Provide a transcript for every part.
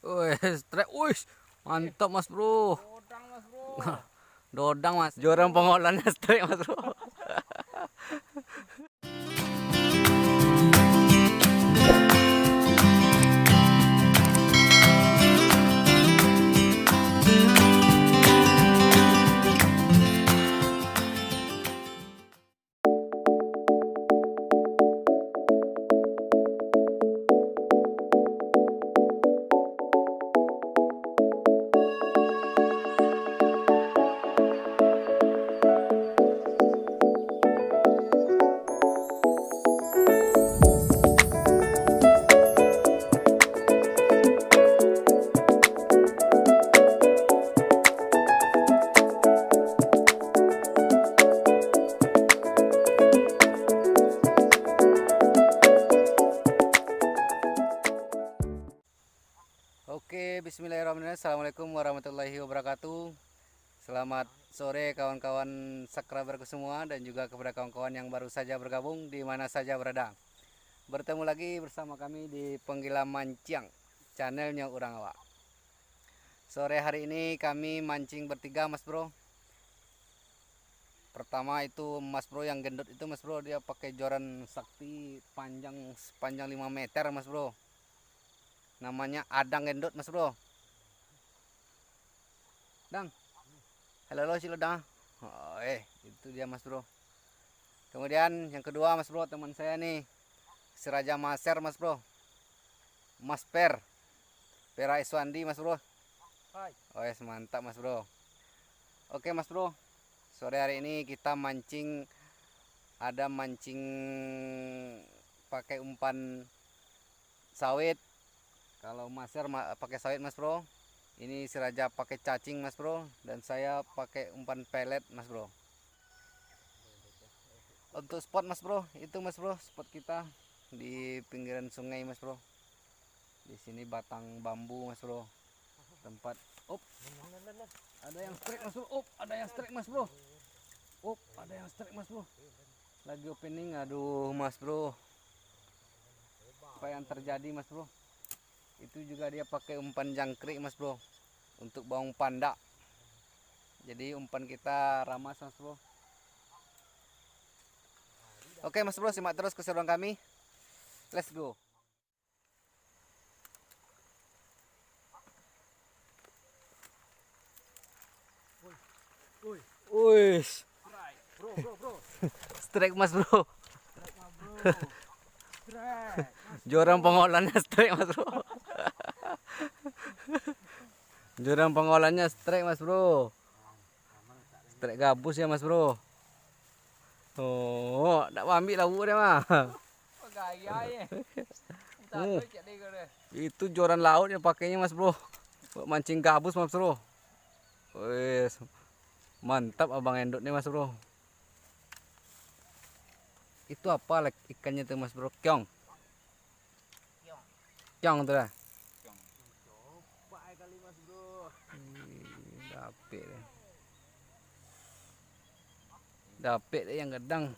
Wih, strike, wih, mantap mas bro. Dodang mas bro. Dodang mas, jorang pengolahannya strike mas bro. Oke, bismillahirrahmanirrahim. Assalamualaikum warahmatullahi wabarakatuh. Selamat sore kawan-kawan subscriberku semua dan juga kepada kawan-kawan yang baru saja bergabung di mana saja berada. Bertemu lagi bersama kami di Penggila Mancing, channelnya Urang Awak. Sore hari ini kami mancing bertiga mas bro. Pertama itu mas bro yang gendut itu mas bro, dia pakai joran sakti sepanjang 5 meter mas bro. Namanya Adang gendut mas bro. Dang, halo silo dang. Oh, itu dia mas bro. Kemudian yang kedua mas bro, teman saya nih, si Raja Maser mas bro, Mas Pera Iswandi mas bro. Hai. Oh mantap mas bro. Oke mas bro, sore hari ini kita mancing, ada mancing pakai umpan sawit. Kalau Maser pakai sawit mas bro, ini si Raja pakai cacing mas bro, dan saya pakai umpan pelet mas bro. Untuk spot mas bro, itu mas bro, spot kita di pinggiran sungai mas bro. Di sini batang bambu mas bro, tempat ada yang strike mas bro. Ada yang strike mas bro. Ada yang strike mas bro. Lagi opening, aduh mas bro, apa yang terjadi mas bro. Itu juga dia pakai umpan jangkrik mas bro, untuk bawang panda. Jadi umpan kita ramas mas bro. Oke mas bro, simak terus keseruan kami. Let's go. Wih, Bro. strike mas bro. Strike mas bro. Strike. Jorang pengolahannya strike mas bro. Jorang pengolahannya strike mas bro. Strike gabus ya mas bro. Oh, tak ambil lauk dia mah. Oh, gaya ya. Kita cek deh gue. Itu joran laut yang pakainya mas bro, buat mancing gabus mas bro. Wih, mantap abang endut nih mas bro. Itu apa ikannya tuh mas bro? Kyong. Kyong tuh lah. Coba kali mas bro. Dapet deh. Dapet deh yang gedang.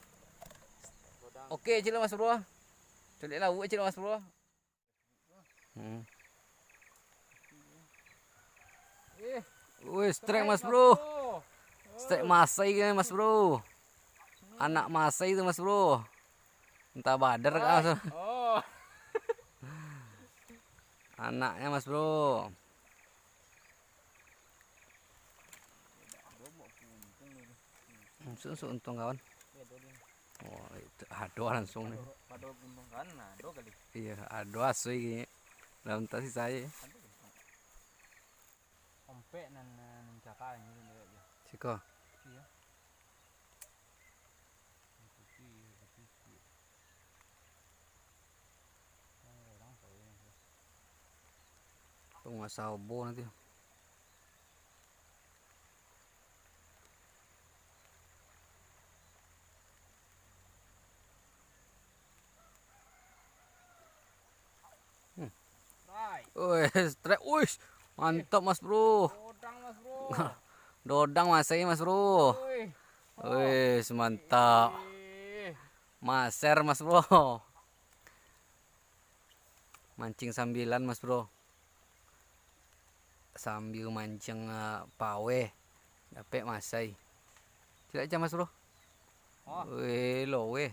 Oke cilo mas bro. Culik lauk cilo mas bro. Wih, strike mas bro. Strike masai kan mas bro. Anak masai itu mas bro. Entah badar kan mas bro. Oh. Anaknya mas bro. Untung kawan. Oh itu ado langsung nih. Pada untung kan, nah do kali. Iya ado asli dalam tas saya. Sampai nan cakar ini dia. Siko. Iya. Tunggu sabo nanti. Wih, strike, wih, mantap mas bro. Dodang mas bro. Dodang masai mas bro. Wih, mantap. Maser mas bro. Mancing sambilan mas bro. sambil mancing pawe dapat masai. Tidak aja mas bro. Oh. Wih lowe.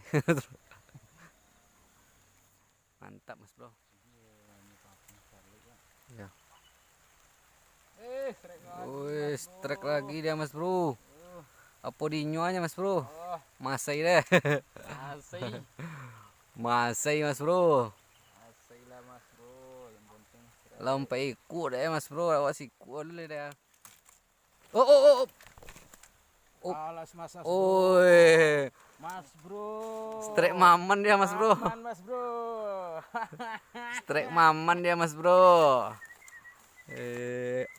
Mantap mas bro. Ya. Wih, strike lagi dia mas bro. Apa dinyonya mas bro? Masai deh. Asai. Masai mas bro. Asai lah mas bro. Yang penting Lampai ikut deh mas bro. Awas ikut dulu deh. Oh. alas mas bro. Oi. Mas bro. Strike maman dia mas bro. Aman mas bro. Strike maman dia mas bro.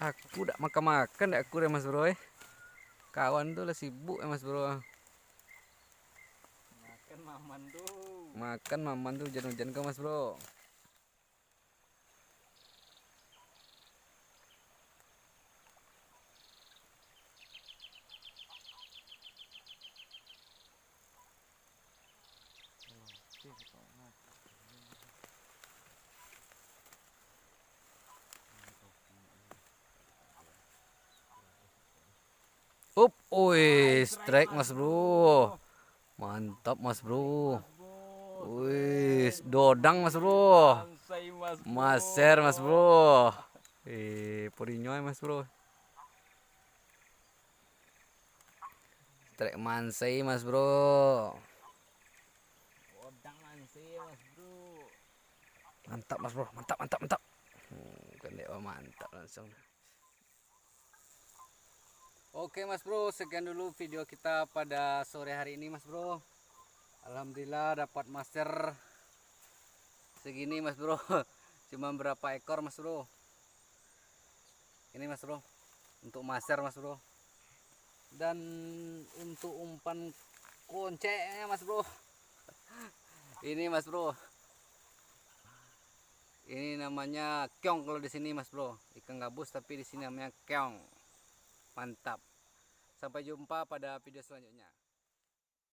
Aku dak makan dak aku deh mas bro. Kawan tuh lah sibuk ya mas bro. Makan maman tuh. Makan maman tuh hujan-hujan ke mas bro. Wih, strike mas bro. Mantap mas bro. Wih, dodang mas bro. Asai mas bro. Maser mas bro. Porinyo mas bro. Strike mansai mas bro. Odang ansai mas bro. Mantap mas bro, mantap. Kan dewa mantap langsung. Oke mas bro, sekian dulu video kita pada sore hari ini mas bro. Alhamdulillah dapat master segini mas bro. Cuma berapa ekor mas bro. Ini mas bro, untuk master mas bro. Dan untuk umpan konceknya mas bro. Ini mas bro. Ini namanya keong kalau di sini mas bro. Ikan gabus tapi di sini namanya keong. Mantap. Sampai jumpa pada video selanjutnya.